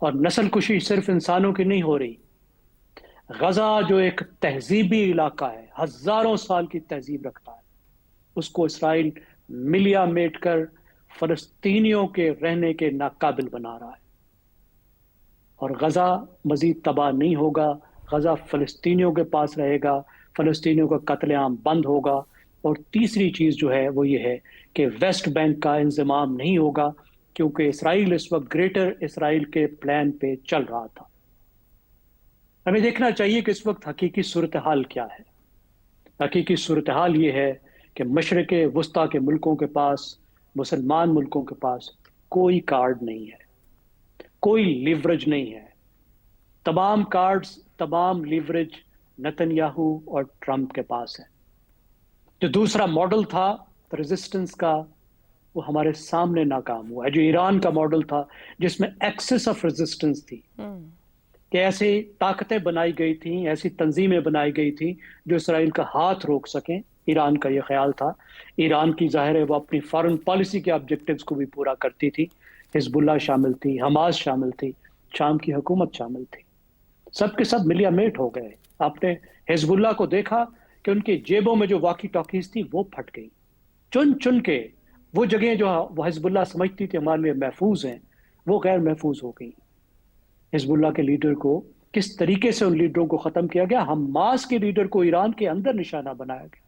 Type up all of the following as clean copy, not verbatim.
اور نسل کشی صرف انسانوں کی نہیں ہو رہی. غزہ جو ایک تہذیبی علاقہ ہے، ہزاروں سال کی تہذیب رکھتا ہے، اس کو اسرائیل ملیا میٹ کر فلسطینیوں کے رہنے کے ناقابل بنا رہا ہے. اور غزہ مزید تباہ نہیں ہوگا، غزہ فلسطینیوں کے پاس رہے گا، فلسطینیوں کا قتل عام بند ہوگا. اور تیسری چیز جو ہے وہ یہ ہے کہ ویسٹ بینک کا انضمام نہیں ہوگا، کیونکہ اسرائیل اس وقت گریٹر اسرائیل کے پلان پہ چل رہا تھا. ہمیں دیکھنا چاہیے کہ اس وقت حقیقی صورتحال کیا ہے. حقیقی صورتحال یہ ہے کہ مشرق وسطیٰ کے ملکوں کے پاس، مسلمان ملکوں کے پاس کوئی کارڈ نہیں ہے، کوئی لیوریج نہیں ہے. تمام کارڈز، تمام لیوریج نتن یاہو اور ٹرمپ کے پاس ہے. جو دوسرا ماڈل تھا ریزسٹنس کا، وہ ہمارے سامنے ناکام ہوا ہے. جو ایران کا ماڈل تھا جس میں ایکسس آف ریزسٹنس تھی، کہ ایسی طاقتیں بنائی گئی تھیں، ایسی تنظیمیں بنائی گئی تھیں جو اسرائیل کا ہاتھ روک سکیں. ایران کا یہ خیال تھا. ایران کی ظاہر ہے وہ اپنی فارن پالیسی کے آبجیکٹیوز کو بھی پورا کرتی تھی. حزب اللہ شامل تھی، حماس شامل تھی، شام کی حکومت شامل تھی. سب کے سب ملیا میٹ ہو گئے. آپ نے حزب اللہ کو دیکھا کہ ان کی جیبوں میں جو واقی ٹاکیز تھی وہ پھٹ گئی. چن چن کے وہ جگہیں جو وہ حزب اللہ سمجھتی تھی ہمارے لیے محفوظ ہیں، وہ غیر محفوظ ہو گئی. حزب اللہ کے لیڈر کو کس طریقے سے ان لیڈروں کو ختم کیا گیا. حماس کے لیڈر کو ایران کے اندر نشانہ بنایا گیا.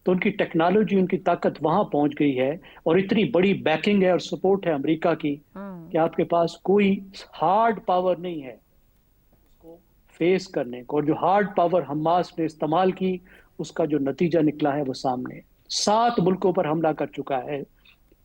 تو ان کی ٹیکنالوجی، ان کی طاقت وہاں پہنچ گئی ہے، اور اتنی بڑی بیکنگ ہے اور سپورٹ ہے امریکہ کی کہ آپ کے پاس کوئی ہارڈ پاور نہیں ہے اس کو فیس کرنے کو. اور جو ہارڈ پاور حماس نے استعمال کی، اس کا جو نتیجہ نکلا ہے وہ سامنے. 7 ملکوں پر حملہ کر چکا ہے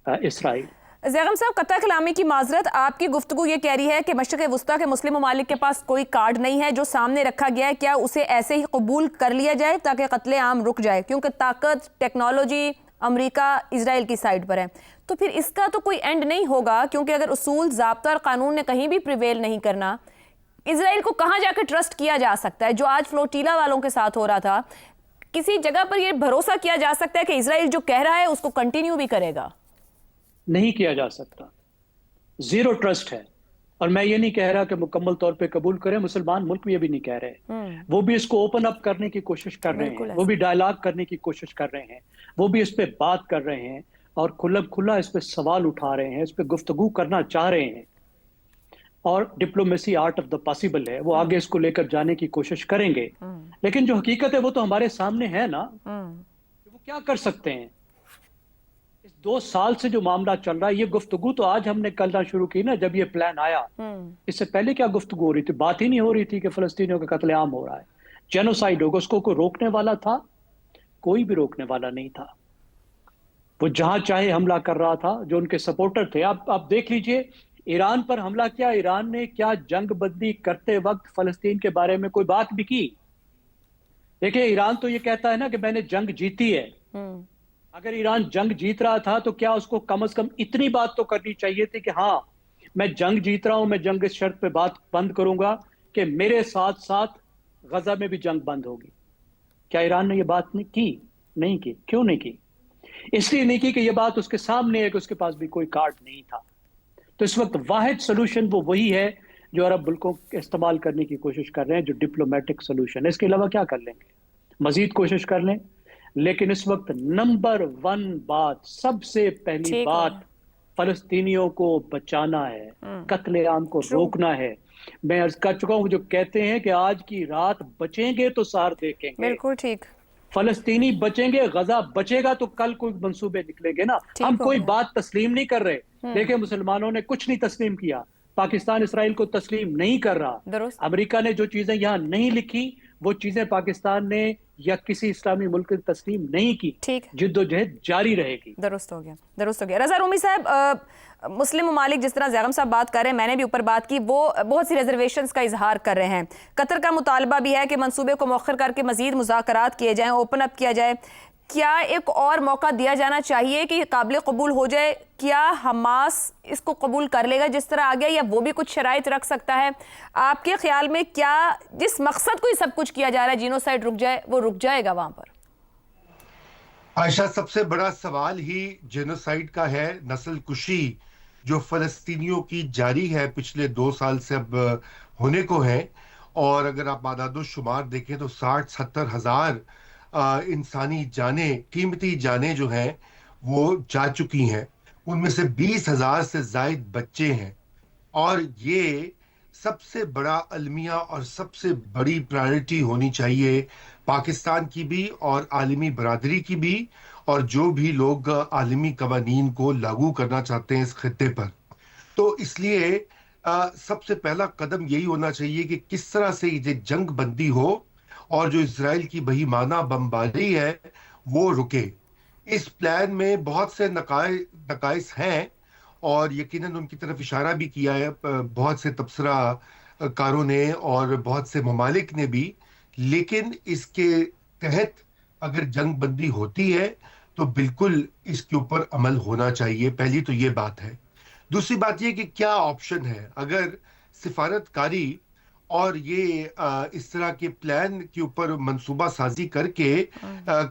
اسرائیل. زیغم صاحب، قطع کلامی کی معذرت، آپ کی گفتگو یہ کہہ رہی ہے کہ مشرق وسطیٰ کے مسلم ممالک کے پاس کوئی کارڈ نہیں ہے جو سامنے رکھا گیا ہے، کیا اسے ایسے ہی قبول کر لیا جائے تاکہ قتل عام رک جائے؟ کیونکہ طاقت، ٹیکنالوجی امریکہ اسرائیل کی سائڈ پر ہے. تو پھر اس کا تو کوئی اینڈ نہیں ہوگا، کیونکہ اگر اصول، ضابطہ اور قانون نے کہیں بھی پریویل نہیں کرنا، اسرائیل کو کہاں جا کے ٹرسٹ کیا جا سکتا ہے؟ جو آج فلوٹیلا والوں کے ساتھ ہو رہا تھا، کسی جگہ پر یہ بھروسہ کیا جا سکتا ہے کہ اسرائیل جو کہہ رہا ہے اس کو کنٹینیو بھی کرے گا؟ نہیں کیا جا سکتا. زیرو ٹرسٹ ہے. اور میں یہ نہیں کہہ رہا کہ مکمل طور پہ قبول کریں، مسلمان ملک بھی یہ بھی نہیں کہہ رہے. وہ بھی اس کو اوپن اپ کرنے کی کوشش کر رہے ہیں، وہ بھی ڈائلاگ کرنے کی کوشش کر رہے ہیں، وہ بھی اس پہ بات کر رہے ہیں اور کھلا اس پہ سوال اٹھا رہے ہیں، اس پہ گفتگو کرنا چاہ رہے ہیں. اور diplomacy art of the possible ہے، وہ آگے اس کو لے کر جانے کی کوشش کریں گے. لیکن جو حقیقت ہے وہ تو ہمارے سامنے ہے نا. وہ کیا کر سکتے ہیں؟ اس 2 سال سے جو معاملہ چل رہا ہے، یہ گفتگو تو آج ہم نے کرنا شروع کی نا، جب یہ پلان آیا. اس سے پہلے کیا گفتگو ہو رہی تھی؟ بات ہی نہیں ہو رہی تھی کہ فلسطینیوں کا قتل عام ہو رہا ہے، جینوسائیڈ ہوگا. اس کو کوئی روکنے والا تھا؟ کوئی بھی روکنے والا نہیں تھا. وہ جہاں چاہے حملہ کر رہا تھا. جو ان کے سپورٹر تھے، آپ دیکھ لیجئے ایران پر حملہ کیا. ایران نے کیا جنگ بندی کرتے وقت فلسطین کے بارے میں کوئی بات بھی کی؟ دیکھیں، ایران تو یہ کہتا ہے نا کہ میں نے جنگ جیتی ہے. اگر ایران جنگ جیت رہا تھا تو کیا اس کو کم از کم اتنی بات تو کرنی چاہیے تھی کہ ہاں میں جنگ جیت رہا ہوں، میں جنگ اس شرط پہ بات بند کروں گا کہ میرے ساتھ ساتھ غزہ میں بھی جنگ بند ہوگی. کیا ایران نے یہ بات نہیں کی؟ نہیں کی. کیوں نہیں کی؟ اس لیے نہیں کی کہ یہ بات اس کے سامنے ہے کہ اس کے پاس بھی کوئی کارڈ نہیں تھا. تو اس وقت واحد سلوشن وہ وہی ہے جو عرب ملکوں استعمال کرنے کی کوشش کر رہے ہیں، جو ڈپلومیٹک سلوشن ہے. اس کے علاوہ کیا کر لیں گے؟ مزید کوشش کر لیں. لیکن اس وقت نمبر 1 بات، سب سے پہلی بات، فلسطینیوں کو بچانا ہے، قتل عام کو روکنا ہے. میں عرض کر چکا ہوں، جو کہتے ہیں کہ آج کی رات بچیں گے تو سار دیکھیں گے. بالکل ٹھیک. فلسطینی بچیں گے، غزہ بچے گا تو کل کوئی منصوبے نکلیں گے نا. ہم کوئی بات تسلیم نہیں کر رہے. دیکھیں، مسلمانوں نے کچھ نہیں تسلیم کیا. پاکستان اسرائیل کو تسلیم نہیں کر رہا. امریکہ نے جو چیزیں یہاں نہیں لکھی، وہ چیزیں پاکستان نے یا کسی اسلامی ملک نے تسلیم نہیں کی. جد و جہد جاری رہے گی. درست ہو گیا. رضا رومی صاحب، مسلم ممالک جس طرح زیغم صاحب بات کر رہے ہیں، میں نے بھی اوپر بات کی، وہ بہت سی ریزرویشنز کا اظہار کر رہے ہیں. قطر کا مطالبہ بھی ہے کہ منصوبے کو مؤخر کر کے مزید مذاکرات کیے جائیں، اوپن اپ کیا جائے. کیا ایک اور موقع دیا جانا چاہیے کہ قابل قبول ہو جائے؟ کیا حماس اس کو قبول کر لے گا جس طرح آگیا، یا وہ بھی کچھ شرائط رکھ سکتا ہے؟ آپ کے خیال میں کیا جس مقصد کو یہ سب کچھ کیا جا رہا ہے، جینوسائیڈ رک جائے، وہ رک جائے گا وہاں پر؟ عائشہ، سب سے بڑا سوال ہی جینوسائیڈ کا ہے، نسل کشی. جو فلسطینیوں کی جاری ہے پچھلے 2 سال سے اب ہونے کو ہے. اور اگر آپ اعداد و شمار دیکھیں تو 60-70 ہزار انسانی جانیں، قیمتی جانیں جو ہیں وہ جا چکی ہیں. ان میں سے 20,000 سے زائد بچے ہیں. اور یہ سب سے بڑا المیہ اور سب سے بڑی پرائرٹی ہونی چاہیے پاکستان کی بھی اور عالمی برادری کی بھی، اور جو بھی لوگ عالمی قوانین کو لاگو کرنا چاہتے ہیں اس خطے پر. تو اس لیے سب سے پہلا قدم یہی ہونا چاہیے کہ کس طرح سے یہ جنگ بندی ہو اور جو اسرائیل کی بہیمانہ بمباری ہے وہ رکے. اس پلان میں بہت سے نقائص ہیں، اور یقیناً ان کی طرف اشارہ بھی کیا ہے بہت سے تبصرہ کاروں نے اور بہت سے ممالک نے بھی. لیکن اس کے تحت اگر جنگ بندی ہوتی ہے تو بالکل اس کے اوپر عمل ہونا چاہیے. پہلی تو یہ بات ہے. دوسری بات یہ کہ کیا آپشن ہے اگر سفارت کاری اور یہ اس طرح کے پلان کے اوپر منصوبہ سازی کر کے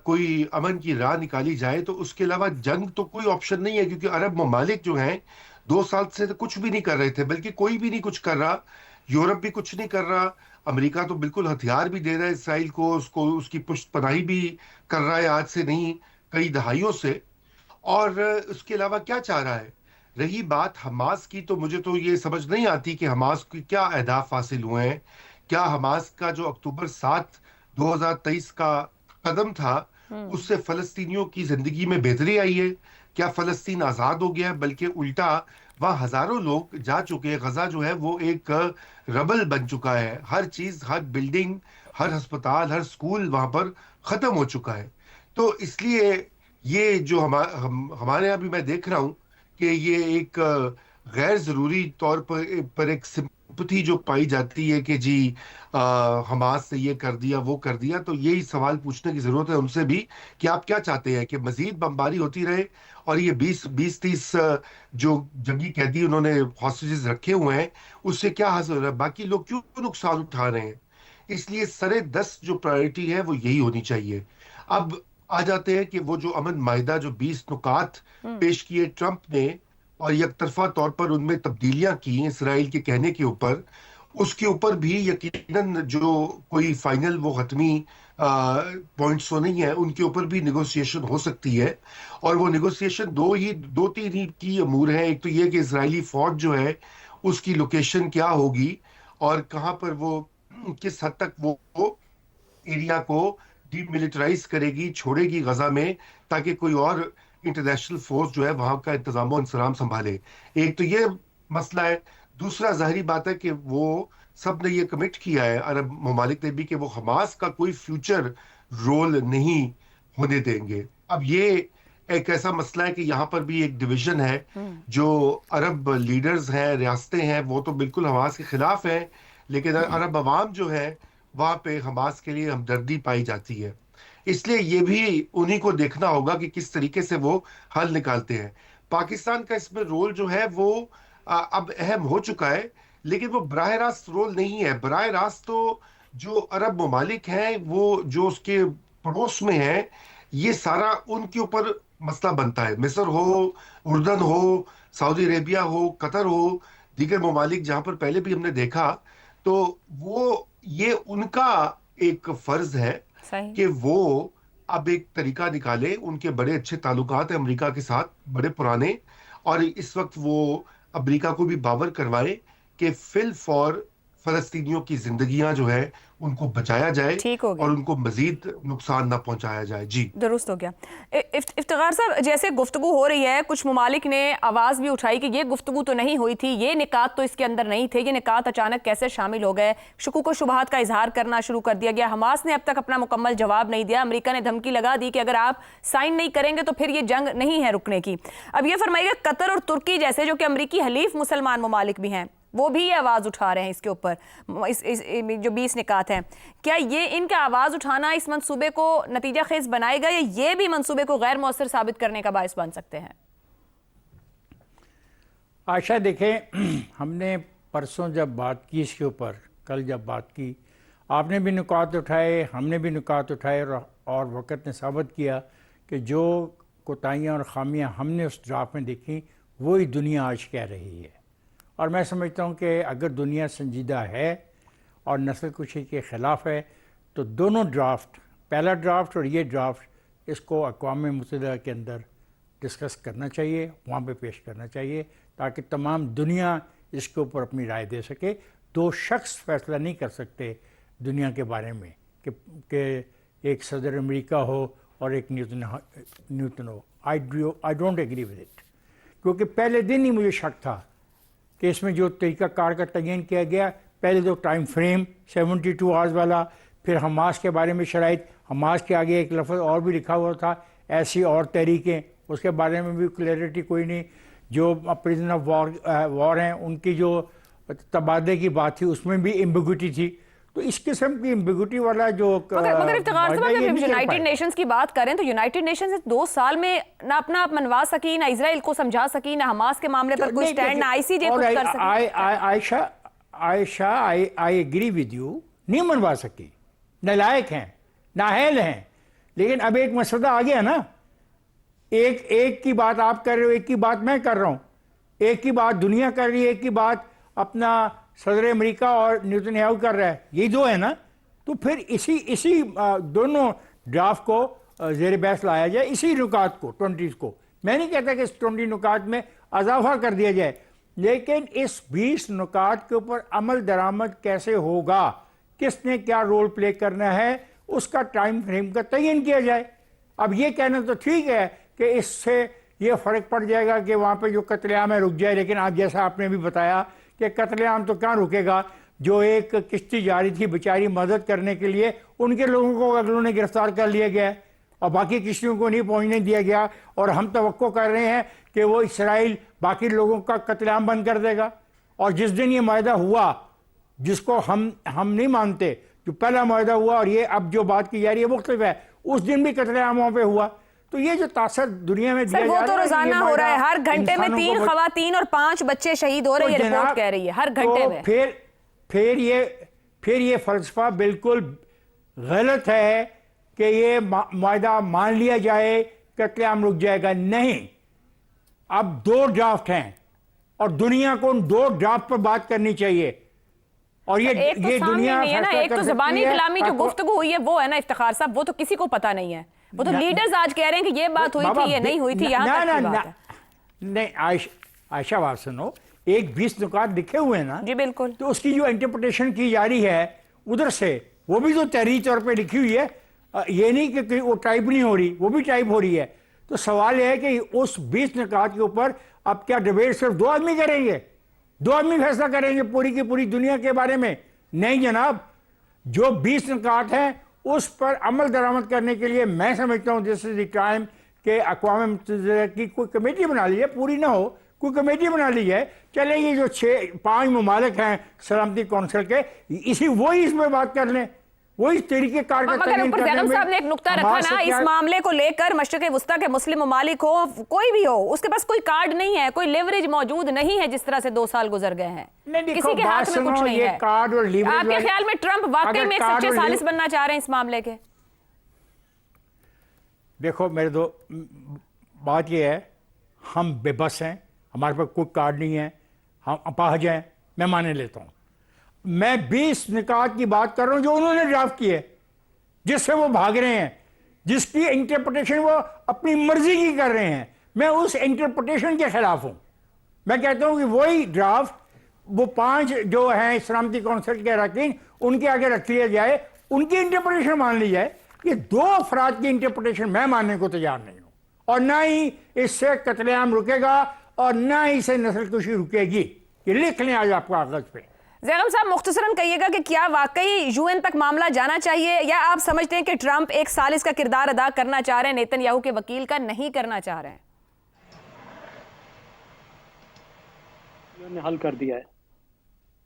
کوئی امن کی راہ نکالی جائے، تو اس کے علاوہ جنگ تو کوئی آپشن نہیں ہے. کیونکہ عرب ممالک جو ہیں 2 سال سے تو کچھ بھی نہیں کر رہے تھے، بلکہ کوئی بھی نہیں کچھ کر رہا. یورپ بھی کچھ نہیں کر رہا. امریکہ تو بالکل ہتھیار بھی دے رہا ہے اسرائیل کو اس کی پشت پناہی بھی کر رہا ہے آج سے نہیں کئی دہائیوں سے. اور اس کے علاوہ کیا چاہ رہا ہے؟ رہی بات حماس کی، تو مجھے تو یہ سمجھ نہیں آتی کہ حماس کی کیا اہداف حاصل ہوئے ہیں. کیا حماس کا جو اکتوبر 7 2023 کا قدم تھا اس سے فلسطینیوں کی زندگی میں بہتری آئی ہے؟ کیا فلسطین آزاد ہو گیا؟ بلکہ الٹا وہاں ہزاروں لوگ جا چکے ہیں. غزہ جو ہے وہ ایک ربل بن چکا ہے. ہر چیز، ہر بلڈنگ، ہر ہسپتال، ہر سکول وہاں پر ختم ہو چکا ہے. تو اس لیے یہ جو ہمارے یہاں بھی میں دیکھ رہا ہوں کہ یہ ایک غیر ضروری طور پر ایک سمپتھی جو پائی جاتی ہے کہ جی حماس نے یہ کر دیا وہ کر دیا. تو یہی سوال پوچھنے کی ضرورت ہے ان سے بھی کہ آپ کیا چاہتے ہیں؟ کہ مزید بمباری ہوتی رہے اور یہ 20-30 جو جنگی قیدی انہوں نے ہاسٹیجز رکھے ہوئے ہیں اس سے کیا حاصل ہو رہا ہے؟ باقی لوگ کیوں نقصان اٹھا رہے ہیں؟ اس لیے سرے دست جو پرائرٹی ہے وہ یہی ہونی چاہیے. اب آ جاتے ہیں کہ وہ جو امن معاہدہ جو 20 نکات پیش کیے ٹرمپ نے اور یک طرفہ طور پر ان میں تبدیلیاں کی اسرائیل کے کہنے کے اوپر، اس کے اوپر بھی یقیناً جو کوئی فائنل وہ حتمی پوائنٹس تو نہیں ہے، ان کے اوپر بھی نیگوسیشن ہو سکتی ہے. اور وہ نیگوسیشن دو تین ہی کی امور ہیں. ایک تو یہ کہ اسرائیلی فوج جو ہے اس کی لوکیشن کیا ہوگی اور کہاں پر وہ کس حد تک وہ ایریا کو ڈی ملٹرائز کرے گی، چھوڑے گی غزہ میں، تاکہ کوئی اور انٹرنیشنل فورس جو ہے وہاں کا انتظام و انصرام سنبھالے. ایک تو یہ مسئلہ ہے. دوسرا ظاہری بات ہے کہ وہ سب نے یہ کمٹ کیا ہے عرب ممالک نے بھی کہ وہ حماس کا کوئی فیوچر رول نہیں ہونے دیں گے. اب یہ ایک ایسا مسئلہ ہے کہ یہاں پر بھی ایک ڈویژن ہے. جو عرب لیڈرز ہیں، ریاستیں ہیں، وہ تو بالکل حماس کے خلاف ہیں، لیکن عرب عوام جو ہے وہاں پہ حماس کے لیے ہمدردی پائی جاتی ہے. اس لیے یہ بھی انہی کو دیکھنا ہوگا کہ کس طریقے سے وہ حل نکالتے ہیں. پاکستان کا اس میں رول جو ہے وہ اب اہم ہو چکا ہے، لیکن وہ براہ راست رول نہیں ہے. براہ راست تو جو عرب ممالک ہیں وہ جو اس کے پڑوس میں ہیں، یہ سارا ان کے اوپر مسئلہ بنتا ہے. مصر ہو، اردن ہو، سعودی عربیہ ہو، قطر ہو، دیگر ممالک جہاں پر پہلے بھی ہم نے دیکھا، تو وہ یہ ان کا ایک فرض ہے صحیح. کہ وہ اب ایک طریقہ نکالے. ان کے بڑے اچھے تعلقات ہیں امریکہ کے ساتھ، بڑے پرانے، اور اس وقت وہ امریکہ کو بھی باور کروائے کہ فی الفور فلسطینیوں کی زندگیاں جو ہے ان کو بچایا جائے ٹھیک ہو گیا، اور ان کو مزید نقصان نہ پہنچایا جائے. جی درست ہو گیا. افتخار صاحب، جیسے گفتگو ہو رہی ہے، کچھ ممالک نے آواز بھی اٹھائی کہ یہ گفتگو تو نہیں ہوئی تھی، یہ نکات تو اس کے اندر نہیں تھے، یہ نکات اچانک کیسے شامل ہو گئے؟ شکوک و شبہات کا اظہار کرنا شروع کر دیا گیا. حماس نے اب تک اپنا مکمل جواب نہیں دیا. امریکہ نے دھمکی لگا دی کہ اگر آپ سائن نہیں کریں گے تو پھر یہ جنگ نہیں ہے رکنے کی. اب یہ فرمائیے گا، قطر اور ترکی جیسے جو کہ امریکی حلیف مسلمان ممالک بھی ہیں، وہ بھی یہ آواز اٹھا رہے ہیں اس کے اوپر، جو 20 نکات ہیں، کیا یہ ان کا آواز اٹھانا اس منصوبے کو نتیجہ خیز بنائے گا یا یہ بھی منصوبے کو غیر مؤثر ثابت کرنے کا باعث بن سکتے ہیں؟ عائشہ دیکھیں، ہم نے پرسوں جب بات کی اس کے اوپر، کل جب بات کی، آپ نے بھی نکات اٹھائے، ہم نے بھی نکات اٹھائے، اور وقت نے ثابت کیا کہ جو کوتاہیاں اور خامیاں ہم نے اس ڈرافٹ میں دیکھیں وہی دنیا آج کہہ رہی ہے. اور میں سمجھتا ہوں کہ اگر دنیا سنجیدہ ہے اور نسل کشی کے خلاف ہے تو دونوں ڈرافٹ، پہلا ڈرافٹ اور یہ ڈرافٹ، اس کو اقوام متحدہ کے اندر ڈسکس کرنا چاہیے، وہاں پہ پیش کرنا چاہیے تاکہ تمام دنیا اس کے اوپر اپنی رائے دے سکے. دو شخص فیصلہ نہیں کر سکتے دنیا کے بارے میں کہ ایک صدر امریکہ ہو اور ایک Newton who. I don't agree with it, کیونکہ پہلے دن ہی مجھے شک تھا کہ اس میں جو طریقہ کار کا تعین کیا گیا، پہلے تو ٹائم فریم 72 آورز والا، پھر حماس کے بارے میں شرائط، حماس کے آگے ایک لفظ اور بھی لکھا ہوا تھا ایسی اور تحریکیں، اس کے بارے میں بھی کلیئرٹی کوئی نہیں. جو پریزن آف وار ہیں ان کی جو تبادلے کی بات تھی اس میں بھی ایمبیگوٹی تھی. تو اس قسم کی ایمبیگوٹی والا جو مگر افتخار صاحب جب یونائٹڈ نیشنز کی بات کریں تو یونائٹڈ نیشنز 2 سال میں نہ اپنا آپ منوا سکی، نہ اسرائیل کو سمجھا سکی، نہ حماس کے معاملے پر کوئی سٹینڈ، نہ آئی سی جے کچھ کر سکی. عائشہ آئی ایگری ود یو، نہیں منوا سکی، نالائق ہیں، نااہل ہیں. لیکن اب ایک مسئلہ آ گیا نا، ایک کی بات آپ کر رہے ہو، ایک کی بات میں کر رہا ہوں، ایک کی بات دنیا کر رہی ہے، ایک کی بات اپنا صدر امریکہ اور نیتن یاہو کر رہا ہے، یہی دو ہے نا. تو پھر اسی دونوں ڈرافٹ کو زیر بحث لایا جائے، اسی نکات کو 20 کو. میں نہیں کہتا کہ اس 20 نکات میں اضافہ کر دیا جائے، لیکن اس 20 نکات کے اوپر عمل درآمد کیسے ہوگا، کس نے کیا رول پلے کرنا ہے، اس کا ٹائم فریم کا تعین کیا جائے. اب یہ کہنا تو ٹھیک ہے کہ اس سے یہ فرق پڑ جائے گا کہ وہاں پہ جو قتل عام ہے رک جائے، لیکن آج جیسا آپ نے بھی بتایا کہ قتل عام تو کہاں رکے گا. جو ایک کشتی جاری تھی بیچاری مدد کرنے کے لیے، ان کے لوگوں کو اگلوں نے گرفتار کر لیا گیا اور باقی کشتیوں کو نہیں پہنچنے دیا گیا، اور ہم توقع کر رہے ہیں کہ وہ اسرائیل باقی لوگوں کا قتل عام بند کر دے گا. اور جس دن یہ معاہدہ ہوا، جس کو ہم نہیں مانتے، جو پہلا معاہدہ ہوا اور یہ اب جو بات کی جا رہی ہے مختلف ہے، اس دن بھی قتل عام وہاں پہ ہوا. تو یہ جو تاثر دنیا میں دیا جا رہا ہے، وہ تو روزانہ ہو رہا ہے، ہر گھنٹے میں 3 خواتین اور 5 بچے شہید ہو رہے ہیں، یہ رپورٹ کہہ رہی ہے ہر گھنٹے میں. پھر یہ فلسفہ بالکل غلط ہے کہ یہ معاہدہ مان لیا جائے قتل عام رک جائے گا. نہیں، اب 2 ڈرافٹ ہیں اور دنیا کو ان 2 ڈرافٹ پر بات کرنی چاہیے. اور یہ دنیا ایک تو زبانی کلامی جو گفتگو ہوئی ہے وہ ہے نا افتخار صاحب، وہ تو کسی کو پتا نہیں ہے. وہ تو لیڈرز آج کہہ رہے ہیں کہ یہ بات ہوئی تھی، یہ نہیں ہوئی تھی، یہاں تک کی بات ہے. نہیں عائشہ بات سنو، ایک 20 نکات لکھے ہوئے ہیں نا، جی بالکل، تو اس کی جو انٹرپریٹیشن کی جا رہی ہے ادھر سے، وہ بھی تو تحریری طور پہ لکھی ہوئی ہے. یہ نہیں کہ وہ ٹائپ نہیں ہو رہی، وہ بھی ٹائپ ہو رہی ہے. تو سوال یہ ہے کہ اس 20 نکات کے اوپر اب کیا ڈیبیٹ صرف 2 آدمی کریں گے؟ 2 آدمی فیصلہ کریں گے پوری کی پوری دنیا کے بارے میں؟ نہیں جناب، جو 20 نکات ہیں اس پر عمل درآمد کرنے کے لیے میں سمجھتا ہوں دس از دی ٹائم کہ اقوام متحدہ کی کوئی کمیٹی بنا لی ہے، پوری نہ ہو، کوئی کمیٹی بنا لی ہے. چلیں یہ جو 5 ممالک ہیں سلامتی کونسل کے، وہی اس میں بات کر لیں، وہی طریقہ کار کا مگر اوپر زینب صاحب نے ایک نقطہ رکھا نا، اس معاملے کو لے کر مشرق وسطیٰ کے مسلم ممالک ہو، کوئی بھی ہو، اس کے پاس کوئی کارڈ نہیں ہے، کوئی لیوریج موجود نہیں ہے. جس طرح سے 2 سال گزر گئے ہیں، کسی کے ہاتھ میں کچھ نہیں ہے. آپ کے خیال میں ٹرمپ واقعی میں ایک سچے ثالث بننا چاہ رہے ہیں اس معاملے کے؟ دیکھو میرے دو بات یہ ہے، ہم بے بس ہیں، ہمارے پاس کوئی کارڈ نہیں ہے، ہم اپاہج ہیں، میں مانے لیتا ہوں. میں 20 نکات کی بات کر رہا ہوں جو انہوں نے ڈرافٹ کی ہے، جس سے وہ بھاگ رہے ہیں، جس کی انٹرپریٹیشن وہ اپنی مرضی کی کر رہے ہیں. میں اس انٹرپریٹیشن کے خلاف ہوں. میں کہتا ہوں کہ وہی ڈرافٹ وہ 5 جو ہیں سلامتی کونسل کے اراکین، ان کے آگے رکھ لیا جائے، ان کی انٹرپریٹیشن مان لی جائے. یہ 2 افراد کی انٹرپریٹیشن میں ماننے کو تیار نہیں ہوں، اور نہ ہی اس سے قتل عام رکے گا اور نہ ہی سے نسل کشی رکے گی. یہ لکھ لیں آج آپ کاغذ پہ. زینب صاحب مختصراً کہیے گا کہ کیا واقعی یو این تک معاملہ جانا چاہیے، یا آپ سمجھتے ہیں کہ ٹرمپ ایک ثالث کا کردار ادا کرنا چاہ رہے ہیں، نیتن یاہو کے وکیل کا نہیں کرنا چاہ رہے ہیں؟ انہوں نے حل کر دیا ہے.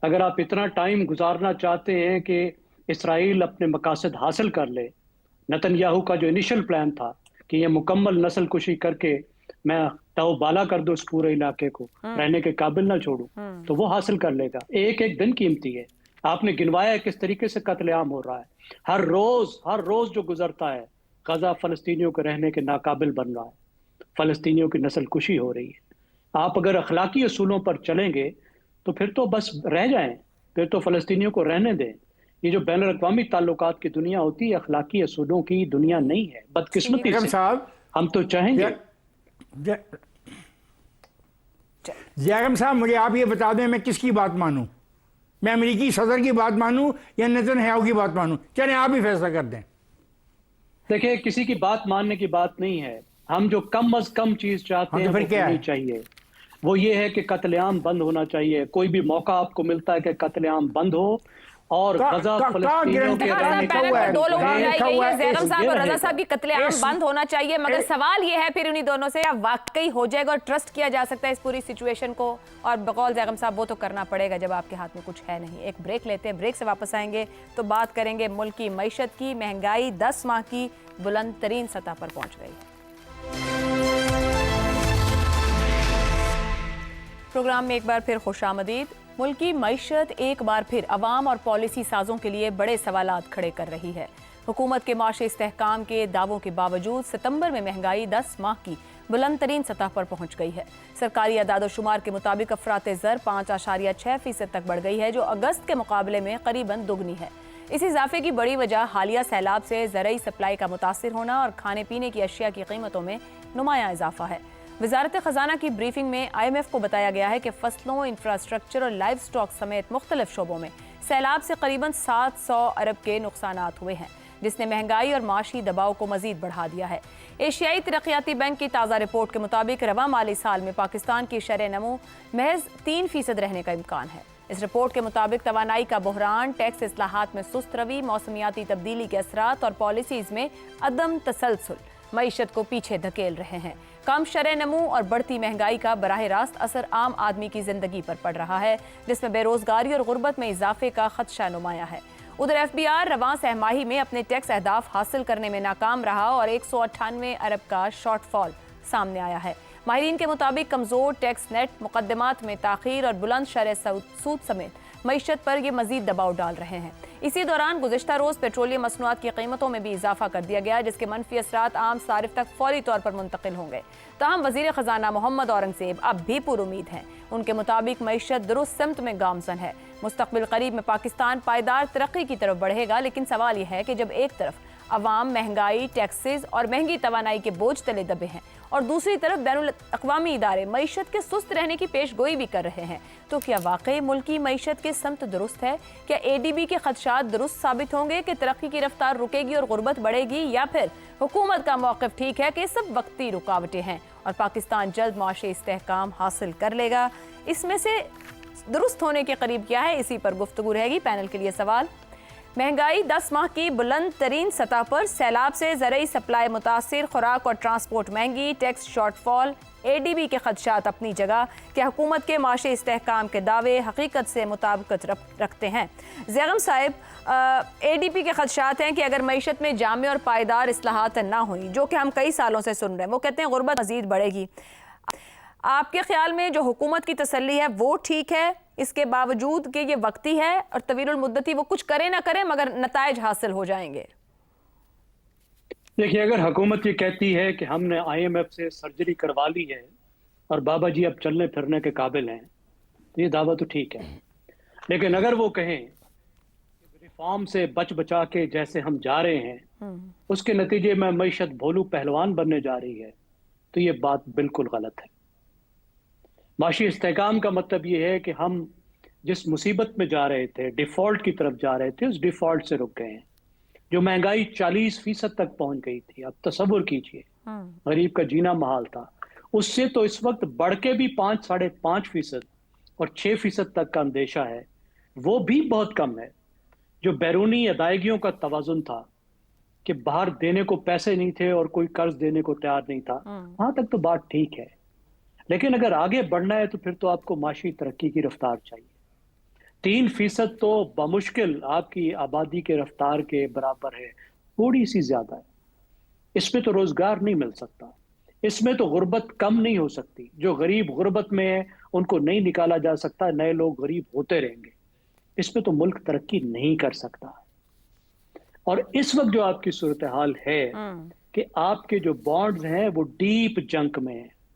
اگر آپ اتنا ٹائم گزارنا چاہتے ہیں کہ اسرائیل اپنے مقاصد حاصل کر لے، نیتن یاہو کا جو انیشل پلان تھا کہ یہ مکمل نسل کشی کر کے میں تاؤ بالا کر دوں اس پورے علاقے کو، رہنے کے قابل نہ چھوڑوں، تو وہ حاصل کر لے گا. ایک ایک دن قیمتی ہے. آپ نے گنوایا ہے کس طریقے سے قتل عام ہو رہا ہے. ہر روز جو گزرتا ہے غزہ فلسطینیوں کے رہنے کے ناقابل بن رہا ہے، فلسطینیوں کی نسل کشی ہو رہی ہے. آپ اگر اخلاقی اصولوں پر چلیں گے تو پھر تو بس رہ جائیں، پھر تو فلسطینیوں کو رہنے دیں. یہ جو بین الاقوامی تعلقات کی دنیا ہوتی ہے اخلاقی اصولوں کی دنیا نہیں ہے، بدقسمتی بیگم سے. صاحب ہم تو چاہیں گے. بیگم صاحب مجھے آپ یہ بتا دیں میں کس کی بات مانوں؟ میں امریکی صدر کی بات مانوں یا نیتن یاہو کی بات مانوں؟ چلیں آپ ہی فیصلہ کر دیں. دیکھیں کسی کی بات ماننے کی بات نہیں ہے. ہم جو کم از کم چیز چاہتے ہاں ہیں تو پھر وہ کیا ہونی ہے؟ چاہیے. وہ یہ ہے کہ قتل عام بند ہونا چاہیے. کوئی بھی موقع آپ کو ملتا ہے کہ قتل عام بند ہو اور غزہ فلسطینیوں کے افتخار رہنے صاحب کا پینل پر قائم دو لوگوں کی رہے. رائے گئی ہے، زیغم صاحب اور رضا صاحب کی قتل عام اس- بند ہونا چاہیے، مگر سوال یہ ہے پھر انہی دونوں سے یا واقعی ہو جائے گا اور ٹرسٹ کیا جا سکتا ہے اس پوری سچویشن کو؟ اور بقول زیغم صاحب وہ تو کرنا پڑے گا جب آپ کے ہاتھ میں کچھ ہے نہیں. ایک بریک لیتے ہیں، بریک سے واپس آئیں گے تو بات کریں گے ملک کی معیشت کی. مہنگائی 10 ماہ کی بلند ترین سطح پر پہنچ گئی. پروگرام میں ایک بار پھر خوش آمدید. ملکی معیشت ایک بار پھر عوام اور پالیسی سازوں کے لیے بڑے سوالات کھڑے کر رہی ہے. حکومت کے معاشی استحکام کے دعووں کے باوجود ستمبر میں مہنگائی 10 ماہ کی بلند ترین سطح پر پہنچ گئی ہے. سرکاری اعداد و شمار کے مطابق افراط زر 5.6% تک بڑھ گئی ہے، جو اگست کے مقابلے میں قریباً دگنی ہے. اس اضافے کی بڑی وجہ حالیہ سیلاب سے زرعی سپلائی کا متاثر ہونا اور کھانے پینے کی اشیاء کی قیمتوں میں نمایاں اضافہ ہے. وزارت خزانہ کی بریفنگ میں IMF کو بتایا گیا ہے کہ فصلوں، انفراسٹرکچر اور لائف سٹاک سمیت مختلف شعبوں میں سیلاب سے قریباً 700 ارب کے نقصانات ہوئے ہیں، جس نے مہنگائی اور معاشی دباؤ کو مزید بڑھا دیا ہے. ایشیائی ترقیاتی بینک کی تازہ رپورٹ کے مطابق رواں مالی سال میں پاکستان کی شرح نمو محض 3% رہنے کا امکان ہے. اس رپورٹ کے مطابق توانائی کا بحران، ٹیکس اصلاحات میں سست روی، موسمیاتی تبدیلی کے اثرات اور پالیسیز میں عدم تسلسل معیشت کو پیچھے دھکیل رہے ہیں. کم شرح نمو اور بڑھتی مہنگائی کا براہ راست اثر عام آدمی کی زندگی پر پڑ رہا ہے، جس میں بے روزگاری اور غربت میں اضافے کا خدشہ نمایاں ہے. ادھر FBR رواں سہ ماہی میں اپنے ٹیکس اہداف حاصل کرنے میں ناکام رہا اور 198 ارب کا شارٹ فال سامنے آیا ہے. ماہرین کے مطابق کمزور ٹیکس نیٹ، مقدمات میں تاخیر اور بلند شرح سود سمیت معیشت پر یہ مزید دباؤ ڈال رہے ہیں. اسی دوران گزشتہ روز پیٹرولیم مصنوعات کی قیمتوں میں بھی اضافہ کر دیا گیا، جس کے منفی اثرات عام صارف تک فوری طور پر منتقل ہوں گے. تاہم وزیر خزانہ محمد اورنگزیب اب بھی پر امید ہیں. ان کے مطابق معیشت درست سمت میں گامزن ہے. مستقبل قریب میں پاکستان پائیدار ترقی کی طرف بڑھے گا، لیکن سوال یہ ہے کہ جب ایک طرف عوام مہنگائی، ٹیکسز اور مہنگی توانائی کے بوجھ تلے دبے ہیں اور دوسری طرف بین الاقوامی ادارے معیشت کے سست رہنے کی پیش گوئی بھی کر رہے ہیں، تو کیا واقعی ملکی معیشت کی سمت درست ہے؟ کیا ADB کے خدشات درست ثابت ہوں گے کہ ترقی کی رفتار رکے گی اور غربت بڑھے گی، یا پھر حکومت کا موقف ٹھیک ہے کہ سب وقتی رکاوٹیں ہیں اور پاکستان جلد معاشی استحکام حاصل کر لے گا؟ اس میں سے درست ہونے کے قریب کیا ہے، اسی پر گفتگو رہے گی. پینل کے لیے سوال: مہنگائی 10 ماہ کی بلند ترین سطح پر، سیلاب سے زرعی سپلائی متاثر، خوراک اور ٹرانسپورٹ مہنگی، ٹیکس شارٹ فال، ADB کے خدشات اپنی جگہ. کیا حکومت کے معاشی استحکام کے دعوے حقیقت سے مطابقت رکھتے ہیں؟ زیغم صاحب، ADB کے خدشات ہیں کہ اگر معیشت میں جامع اور پائیدار اصلاحات نہ ہوئیں، جو کہ ہم کئی سالوں سے سن رہے ہیں، وہ کہتے ہیں غربت مزید بڑھے گی. آپ کے خیال میں جو حکومت کی تسلی ہے وہ ٹھیک ہے، اس کے باوجود کہ یہ وقتی ہے اور طویل المدتی وہ کچھ کرے نہ کرے مگر نتائج حاصل ہو جائیں گے؟ دیکھیے، اگر حکومت یہ کہتی ہے کہ ہم نے IMF سے سرجری کروا لی ہے اور بابا جی اب چلنے پھرنے کے قابل ہیں، تو یہ دعویٰ تو ٹھیک ہے. لیکن اگر وہ کہیں ریفارم سے بچ بچا کے جیسے ہم جا رہے ہیں، اس کے نتیجے میں معیشت بھولو پہلوان بننے جا رہی ہے، تو یہ بات بالکل غلط ہے. معاشی استحکام کا مطلب یہ ہے کہ ہم جس مصیبت میں جا رہے تھے، ڈیفالٹ کی طرف جا رہے تھے، اس ڈیفالٹ سے رک گئے ہیں. جو مہنگائی 40% تک پہنچ گئی تھی، اب تصور کیجئے، غریب کا جینا محال تھا، اس سے تو اس وقت بڑھ کے بھی 5-5.5% اور 6% تک کا اندیشہ ہے. وہ بھی بہت کم ہے. جو بیرونی ادائیگیوں کا توازن تھا کہ باہر دینے کو پیسے نہیں تھے اور کوئی قرض دینے کو تیار نہیں تھا، وہاں تک تو بات ٹھیک ہے. لیکن اگر آگے بڑھنا ہے تو پھر تو آپ کو معاشی ترقی کی رفتار چاہیے. 3% تو بمشکل آپ کی آبادی کے رفتار کے برابر ہے، تھوڑی سی زیادہ ہے. اس میں تو روزگار نہیں مل سکتا، اس میں تو غربت کم نہیں ہو سکتی. جو غریب غربت میں ہے ان کو نہیں نکالا جا سکتا، نئے لوگ غریب ہوتے رہیں گے. اس میں تو ملک ترقی نہیں کر سکتا. اور اس وقت جو آپ کی صورتحال ہے کہ آپ کے جو بانڈز ہیں وہ ڈیپ جنک میں ہیں.